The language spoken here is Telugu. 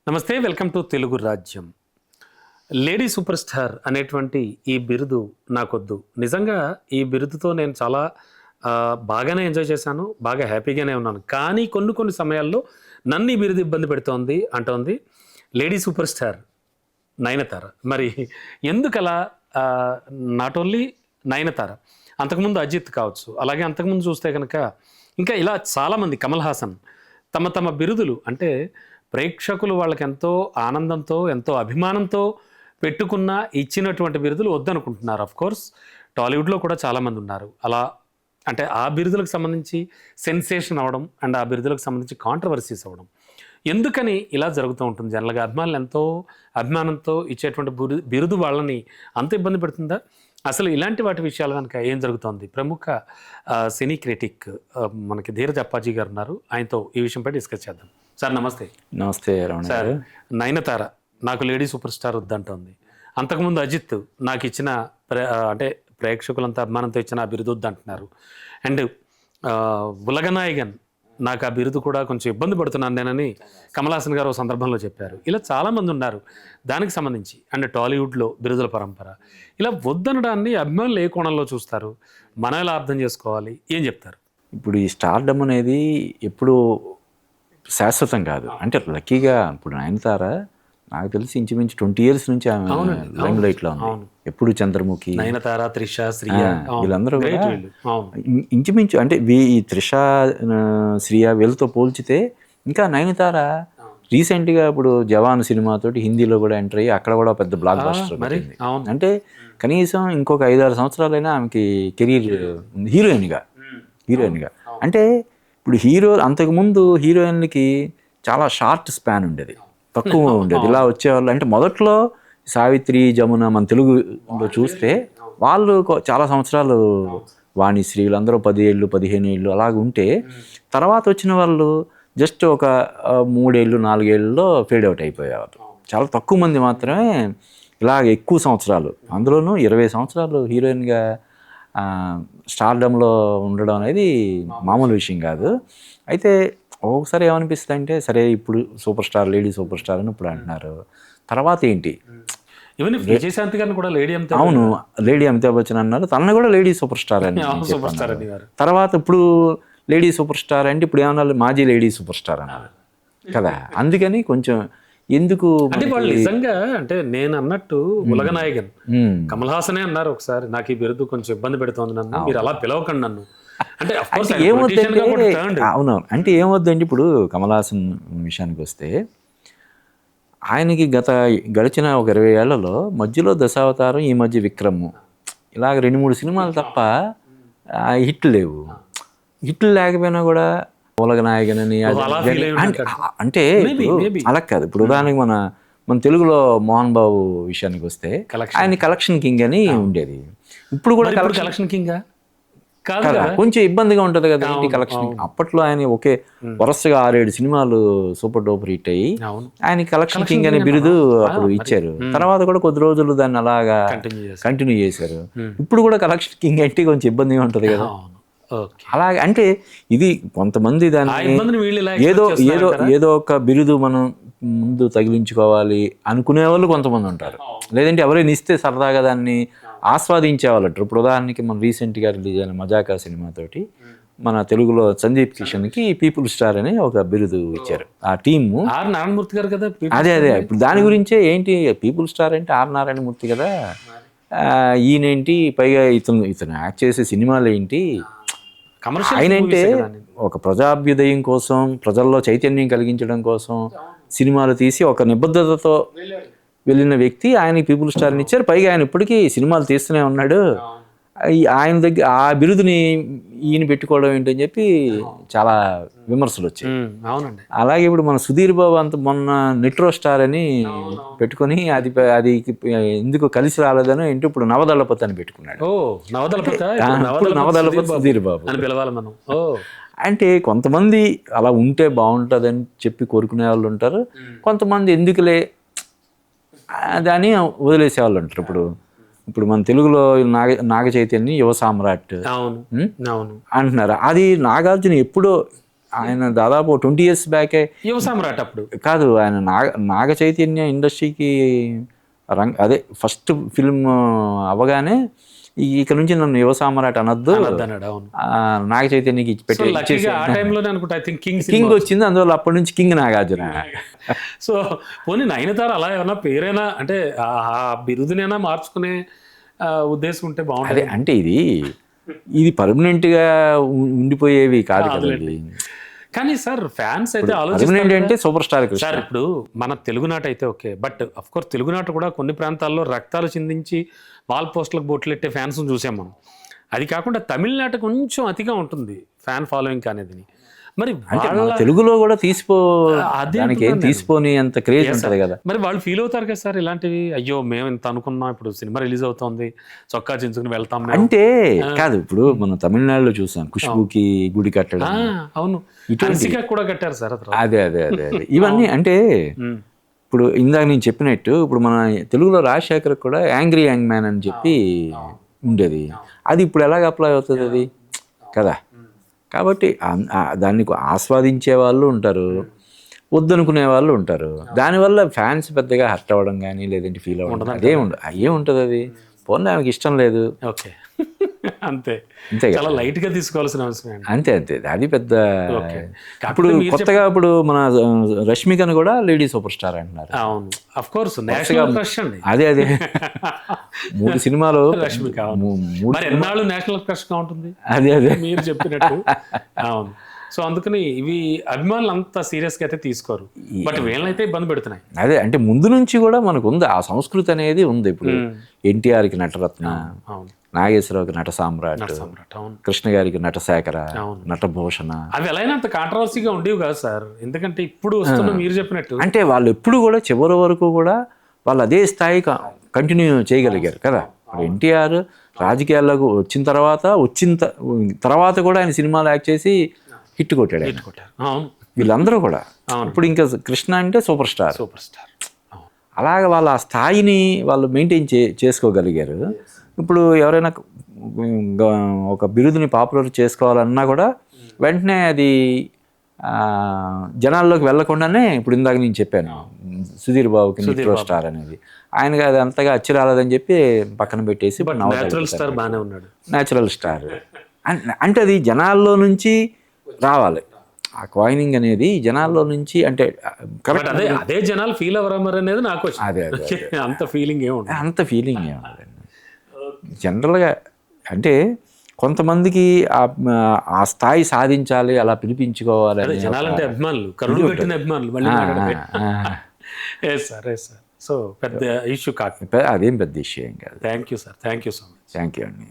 నమస్తే, వెల్కమ్ టు తెలుగు రాజ్యం. లేడీ సూపర్ స్టార్ అనేటువంటి ఈ బిరుదు నాకొద్దు. నిజంగా ఈ బిరుదుతో నేను చాలా బాగానే ఎంజాయ్ చేశాను. బాగా హ్యాపీగానే ఉన్నాను. కానీ కొన్ని సమయాల్లో నన్ను ఈ బిరుదు ఇబ్బంది పెడుతోంది అంటోంది లేడీ సూపర్ స్టార్ నయనతార. మరి ఎందుకలా? నాట్ ఓన్లీ నయనతార, అంతకుముందు అజిత్ కావచ్చు, అలాగే అంతకుముందు చూస్తే కనుక ఇంకా ఇలా చాలామంది, కమల్ హాసన్ తమ బిరుదులు అంటే ప్రేక్షకులు వాళ్ళకి ఎంతో ఆనందంతో, ఎంతో అభిమానంతో పెట్టుకున్న ఇచ్చినటువంటి బిరుదులు వద్దనుకుంటున్నారు. కోర్స్ టాలీవుడ్లో కూడా చాలామంది ఉన్నారు అలా. అంటే ఆ బిరుదులకు సంబంధించి సెన్సేషన్ అవ్వడం అండ్ ఆ బిరుదులకు సంబంధించి కాంట్రవర్సీస్ అవ్వడం, ఎందుకని ఇలా జరుగుతూ ఉంటుంది? జనరల్గా అభిమానులు ఎంతో అభిమానంతో ఇచ్చేటువంటి బిరుదు వాళ్ళని అంత ఇబ్బంది పెడుతుందా? అసలు ఇలాంటి వాటి విషయాలు కనుక ఏం జరుగుతోంది? ప్రముఖ సినీ క్రిటిక్ మనకి ధీరజ్ అప్పాజీ గారు ఉన్నారు. ఆయనతో ఈ విషయంపై డిస్కస్ చేద్దాం. సార్ నమస్తే. నమస్తే సార్, నయనతార నాకు లేడీ సూపర్ స్టార్ వద్దంటోంది. అంతకుముందు అజిత్ నాకు ఇచ్చిన అంటే ప్రేక్షకులంతా అభిమానంతో ఇచ్చిన ఆ బిరుదు వద్దంటున్నారు. అండ్ ఉలగనాయగన్ నాకు ఆ బిరుదు కూడా కొంచెం ఇబ్బంది పడుతున్నాను నేనని కమల్ హాసన్ గారు ఒక సందర్భంలో చెప్పారు. ఇలా చాలామంది ఉన్నారు దానికి సంబంధించి. అండ్ టాలీవుడ్లో బిరుదుల పరంపర ఇలా వద్దనడాన్ని అభిమానులు ఏ కోణంలో చూస్తారు? మనం ఎలా అర్థం చేసుకోవాలి? ఏం చెప్తారు? ఇప్పుడు ఈ స్టార్డమ్ అనేది ఎప్పుడు శాశ్వతం కాదు. అంటే లక్కీగా ఇప్పుడు నయనతార నాకు తెలిసి ఇంచుమించు 20 years నుంచి ఆమె లైమ్ లైట్లో ఉంది. ఎప్పుడు చంద్రముఖి, నయనతార, త్రిష, శ్రియ వీళ్ళందరూ ఇంచుమించు అంటే ఈ త్రిష, శ్రియ వీళ్ళతో పోల్చితే ఇంకా నయనతార రీసెంట్గా ఇప్పుడు జవాన్ సినిమాతోటి హిందీలో కూడా ఎంటర్ అయ్యి అక్కడ కూడా పెద్ద బ్లాక్ బస్టర్ పెట్టింది. అంటే కనీసం ఇంకొక 5-6 సంవత్సరాలైనా ఆమెకి కెరీర్ ఉంది హీరోయిన్గా. అంటే ఇప్పుడు అంతకుముందు హీరోయిన్లకి చాలా షార్ట్ స్పాన్ ఉండేది, తక్కువ ఉండేది. ఇలా వచ్చేవాళ్ళు అంటే మొదట్లో సావిత్రి, జమున మన తెలుగులో చూస్తే వాళ్ళు చాలా సంవత్సరాలు, వాణిశ్రీ వీళ్ళందరూ 10 ఏళ్ళు 15 ఏళ్ళు అలాగ ఉంటే, తర్వాత వచ్చిన వాళ్ళు జస్ట్ ఒక 3 ఏళ్ళు 4 ఏళ్ళలో ఫేడ్ అవుట్ అయిపోయేవారు. చాలా తక్కువ మంది మాత్రమే ఇలాగ ఎక్కువ సంవత్సరాలు, అందులోనూ 20 సంవత్సరాలు హీరోయిన్గా స్టార్డమ్లో ఉండడం అనేది మామూలు విషయం కాదు. అయితే ఒక్కొక్కసారి ఏమనిపిస్తుంది అంటే, సరే ఇప్పుడు super star, lady super star అని ఇప్పుడు అంటున్నారు, తర్వాత ఏంటి? విజయశాంతి గారిని కూడా లేడీ, అవును, లేడీ అమితాబ్ బచ్చన్ అన్నారు, తనని కూడా లేడీ సూపర్ స్టార్ అని. తర్వాత ఇప్పుడు లేడీ సూపర్ స్టార్ అంటే ఇప్పుడు ఏమన్నా మాజీ లేడీ సూపర్ స్టార్ అన్నారు కదా. అందుకని కొంచెం ఎందుకు అంటే వాళ్ళు నిజంగా అంటే నేను అన్నట్టు ఉలగనాయగన్ కమల్ హాసనే అన్నారు ఒకసారి, నాకు ఈ బిరుదు కొంచెం ఇబ్బంది పెడుతోంది నన్ను, మీరు అలా పిలవకండి నన్ను అంటే. అవును, అంటే ఏమవుద్దండి ఇప్పుడు కమల్ హాసన్ విషయానికి వస్తే, ఆయనకి గడిచిన ఒక 20 ఏళ్లలో మధ్యలో దశావతారం, ఈ మధ్య విక్రమ్, ఇలాగ 2-3 సినిమాలు తప్ప హిట్లు లేవు. హిట్లు లేకపోయినా కూడా ఉలగనాయగన్ అని అంటే అలా కాదు. ఇప్పుడు ఉదాహరణకి మన తెలుగులో మోహన్ బాబు విషయానికి వస్తే ఆయన కలెక్షన్ కింగ్ అని ఉండేది. ఇప్పుడు కూడా కలెక్షన్ కింగ్ కొంచెం ఇబ్బందిగా ఉంటది కదా ఏంటి కలెక్షన్. అప్పట్లో ఆయన ఒకే వరుసగా 6-7 సినిమాలు సూపర్ డూపర్ హిట్ అయ్యి ఆయన కలెక్షన్ కింగ్ అనే బిరుదు అప్పుడు ఇచ్చారు. తర్వాత కూడా కొద్ది రోజులు దాన్ని అలాగా కంటిన్యూ చేశారు. ఇప్పుడు కూడా కలెక్షన్ కింగ్ అంటే కొంచెం ఇబ్బందిగా ఉంటది కదా. అలాగే అంటే ఇది కొంతమంది దాన్ని ఏదో ఒక బిరుదు మనం ముందు తగిలించుకోవాలి అనుకునే వాళ్ళు కొంతమంది ఉంటారు. లేదంటే ఎవరైనా ఇస్తే సరదాగా దాన్ని ఆస్వాదించే వాళ్ళు అంటారు. ఇప్పుడు ఉదాహరణకి మనం రీసెంట్గా రిలీజ్ అయిన మజాకా సినిమాతోటి మన తెలుగులో సందీప్ కిషన్కి పీపుల్ స్టార్ అని ఒక బిరుదు ఇచ్చారు ఆ టీము. నారాయణమూర్తి గారు కదా. అదే ఇప్పుడు దాని గురించే ఏంటి పీపుల్ స్టార్ అంటే ఆర్ నారాయణమూర్తి కదా. ఈయనేంటి పైగా ఇతను యాక్ట్ చేసే సినిమాలు ఏంటి, ఆయన అంటే ఒక ప్రజాభ్యుదయం కోసం, ప్రజల్లో చైతన్యం కలిగించడం కోసం సినిమాలు తీసి ఒక నిబద్ధతతో వెళ్ళిన వ్యక్తి ఆయనకి పీపుల్ స్టార్ని ఇచ్చారు. పైగా ఆయన ఇప్పటికీ సినిమాలు తీస్తూనే ఉన్నాడు. ఆయన దగ్గర ఆ బిరుదుని ఈయన పెట్టుకోవడం ఏంటని చెప్పి చాలా విమర్శలు వచ్చాయి. అలాగే ఇప్పుడు మన సుధీర్ బాబు మొన్న నిట్రో స్టార్ అని పెట్టుకొని అది ఎందుకు కలిసి రాలేదని ఏంటి ఇప్పుడు నవదళపతి అని పెట్టుకున్నాడు. నవదళపతి సుధీర్ బాబు అంటే కొంతమంది అలా ఉంటే బాగుంటుందని చెప్పి కోరుకునే వాళ్ళు ఉంటారు. కొంతమంది ఎందుకులే దాన్ని వదిలేసే వాళ్ళు ఉంటారు. ఇప్పుడు మన తెలుగులో నాగ చైతన్య యువ సామ్రాట్ అంటున్నారు. అది నాగార్జున ఎప్పుడో ఆయన దాదాపు 20 years బ్యాకే యువ సామ్రాట్ అప్పుడు కాదు, ఆయన నాగ చైతన్య ఇండస్ట్రీకి అదే ఫస్ట్ ఫిల్మ్ అవ్వగానే ఇక నుంచి నన్ను యువ సామ్రాట్ అనొద్దు, అన్నాడు. అవును, నాగ చైతన్యకి లక్కీగా ఆ టైంలోనే అనుకుంటా ఐ థింక్ కింగ్ వచ్చింది, అందువల్ల అప్పటి నుంచి కింగ్ నాగార్జున. సో పోనీ నయనతార అలా ఏమన్నా పేరైనా అంటే ఆ బిరుదునైనా మార్చుకునే ఉద్దేశం ఉంటే అదే బాగుంటుంది. అంటే ఇది పర్మనెంట్ గా ఉండిపోయేవి కాదు కదా ఇది. కానీ సార్ ఫ్యాన్స్ అయితే పర్మనెంట్ ఆలోచిస్తారు అంటే సూపర్ స్టార్ కృష్ణ. సార్. ఇప్పుడు మన తెలుగునాట అయితే ఓకే, బట్ అఫ్ కోర్స్ తెలుగునాట కూడా కొన్ని ప్రాంతాల్లో రక్తాలు చిందించి వాల్ పోస్టులకు బొట్లెట్టే ఫ్యాన్స్ చూసాం మనం. అది కాకుండా తమిళనాట కొంచెం అతిగా ఉంటుంది ఫ్యాన్ ఫాలోయింగ్ అనేది. మరి అంటే మన తెలుగులో కూడా అదే దానికి ఏం తీసిపోని అంత క్రేజ్ ఉంటది కదా. మరి వాళ్ళు ఫీల్ అవుతారు కదా సార్ ఇలాంటివి, అయ్యో మేము ఇంత అనుకున్నాం, ఇప్పుడు సినిమా రిలీజ్ అవుతోంది, చొక్కా చించుకుని వెళ్తాం మేము. అంటే కాదు, ఇప్పుడు మనం తమిళనాడులో చూసాం ఖుష్బుకి గుడి కట్టడం, అవును, హన్సిక కూడా కట్టారు సార్. అదే అదే అదే అదే ఇవన్నీ అంటే ఇప్పుడు ఇందాక నేను చెప్పినట్టు ఇప్పుడు మన తెలుగులో రాజశేఖర్ కూడా యాంగ్రీ యంగ్ మ్యాన్ అని చెప్పి ఉండేది, అది ఇప్పుడు ఎలాగ అప్లై అవుతుంది అది కదా. కాబట్టి దాన్ని ఆస్వాదించే వాళ్ళు ఉంటారు, వద్దనుకునే వాళ్ళు ఉంటారు. దానివల్ల ఫ్యాన్స్ పెద్దగా హర్ట్ అవ్వడం కానీ లేదంటే ఫీల్ అవ్వడం ఏముంటుంది అది. పోనీ ఆమెకి ఇష్టం లేదు, ఓకే, అంతే అంతే, చాలా లైట్ గా తీసుకోవాల్సిన అవసరం. అంతే అంతే, అది పెద్ద. ఇప్పుడు కొత్తగా ఇప్పుడు మన రష్మికను కూడా లేడీ సూపర్ స్టార్ అంటున్నారు. అవును, ఆఫ్ కోర్స్ నేషనల్ క్రష్ అండి. అదే 3 సినిమాలు రష్మిక. మరి ఎన్నాళ్ళు నేషనల్ క్రష్ గా ఉంటుంది, అదే అదే మీరు చెప్పినట్టు. అవును, సో అందుకని ఇవి అభిమానులు అంత సీరియస్ గా అయితే తీసుకోరు, బట్ వీళ్ళనైతే ఇబ్బంది పెడుతున్నాయి. అదే అంటే ముందు నుంచి కూడా మనకు ఉంది ఆ సంస్కృతి అనేది ఉంది. ఇప్పుడు ఎన్టీఆర్కి నటరత్న, నాగేశ్వరరావుకి నట సామ్రాట్, కృష్ణ గారికి నటశేఖర, నటభూషణ, అవి ఎలా అంత కాంట్రవర్సీగా ఉండేవి కాదు సార్. ఎందుకంటే ఇప్పుడు వస్తున్న మీరు చెప్పినట్టు అంటే వాళ్ళు ఎప్పుడు కూడా చివరి వరకు కూడా వాళ్ళు అదే స్థాయి కంటిన్యూ చేయగలిగారు కదా. ఎన్టీఆర్ రాజకీయాల్లోకి వచ్చిన తర్వాత కూడా ఆయన సినిమాలు యాక్ట్ చేసి హిట్ కొట్టాడు. వీళ్ళందరూ కూడా ఇప్పుడు ఇంకా కృష్ణ అంటే సూపర్ స్టార్. అలాగే వాళ్ళ ఆ స్థాయిని వాళ్ళు మెయింటైన్ చేసుకోగలిగారు. ఇప్పుడు ఎవరైనా ఒక బిరుదుని పాపులర్ చేసుకోవాలన్నా కూడా వెంటనే అది జనాల్లోకి వెళ్లకుండానే, ఇప్పుడు ఇందాక నేను చెప్పాను సుధీర్ బాబుకి నిట్రో స్టార్ అనేది, ఆయనకి అది అంతగా అచ్చి రాలేదని చెప్పి పక్కన పెట్టేసి న్యాచురల్ స్టార్ అంటే అది జనాల్లో నుంచి రావాలి. ఆ కాయినింగ్ అనేది జనాల్లో నుంచి అంటే కరెక్ట్, అదే జనాలు ఫీల్ అవ్వరు అనేది నాకు అదే అంత ఫీలింగ్ ఏముండదు జనరల్గా. అంటే కొంతమందికి ఆ స్థాయి సాధించాలి, అలా పిలిపించుకోవాలి. జనాలంటే అభిమానులు, కరుడు పెట్టిన అభిమానులు. సో పెద్ద ఇష్యూ కాదు, అదేం పెద్ద ఇష్యూ ఏం కాదు. Thank you sir, thank you so much. Thank you అండి.